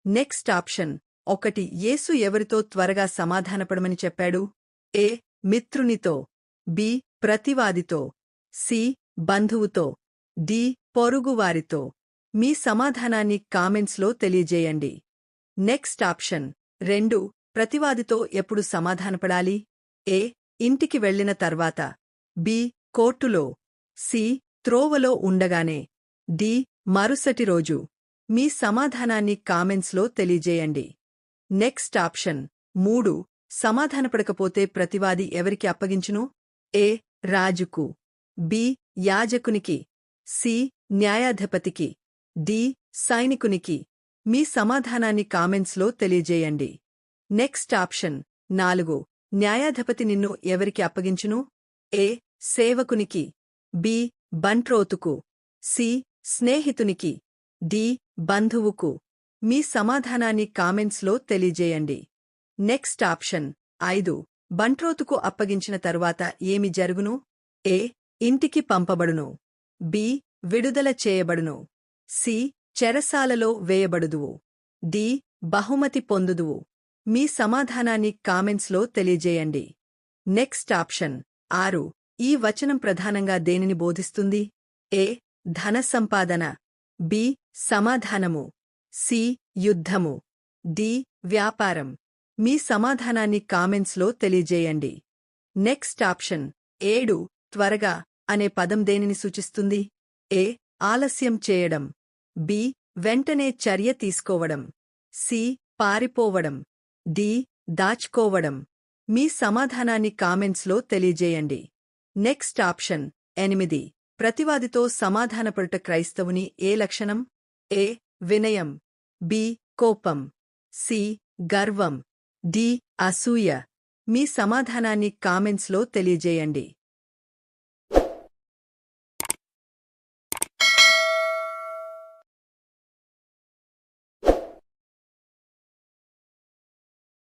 Next option 1 యేసు ఎవరితో త్వరగా సమాధానపడమని చెప్పాడు? ఏ. మిత్రునితో. బి. ప్రతివాదితో. సి. బంధువుతో. డి. పొరుగువారితో. మీ సమాధానాన్ని కామెంట్స్లో తెలియజేయండి. నెక్స్ట్ ఆప్షన్ 2 ప్రతివాదితో ఎప్పుడు సమాధానపడాలి? ఏ. ఇంటికి వెళ్లిన తర్వాత. బి. కోర్టులో. సి. త్రోవలో ఉండగానే. డి. మరుసటి రోజు. మీ సమాధానాన్ని కామెంట్స్లో తెలియజేయండి. నెక్స్ట్ ఆప్షన్ 3 సమాధానపడకపోతే ప్రతివాది ఎవరికి అప్పగించును? ఏ. రాజుకు. బి. యాజకునికి. సి. న్యాయాధిపతికి. డి. సైనికునికి. మీ సమాధానాన్ని కామెంట్స్లో తెలియజేయండి. నెక్స్ట్ ఆప్షన్ 4 న్యాయాధిపతి నిన్ను ఎవరికి అప్పగించును? ఏ. సేవకునికి. బి. బంట్రోతుకు. సి. స్నేహితునికి. డి. బంధువుకు. మీ సమాధానాన్ని కామెంట్స్లో తెలియజేయండి. నెక్స్ట్ ఆప్షన్ 5 బంట్రోతుకు అప్పగించిన తరువాత ఏమి జరుగును? ఏ. ఇంటికి పంపబడును. బి. విడుదల చేయబడును. సి. చెరసాలలో వేయబడుదువు. డి. బహుమతి పొందుదువు. మీ సమాధానాన్ని కామెంట్స్లో తెలియజేయండి. నెక్స్ట్ ఆప్షన్ 6 ఈ వచనం ప్రధానంగా దేనిని బోధిస్తుంది? ఏ. ధన సంపాదన. బి. సమాధానము. సి. యుద్ధము. డి. వ్యాపారం. మీ సమాధానాన్ని కామెంట్స్లో తెలియజేయండి. నెక్స్ట్ ఆప్షన్ 7 త్వరగా అనే పదం దేనిని సూచిస్తుంది? ఏ. ఆలస్యం చేయడం. బి. వెంటనే చర్య తీసుకోవడం. సి. పారిపోవడం. డి. దాచుకోవడం. మీ సమాధానాన్ని కామెంట్స్లో తెలియజేయండి. నెక్స్ట్ ఆప్షన్ 8 ప్రతివాదితో సమాధానపడుట క్రైస్తవుని ఏ లక్షణం? ఏ. వినయం. బి. కోపం. సి. గర్వం. డి. అసూయ. మీ సమాధానాన్ని కామెంట్స్లో తెలియజేయండి.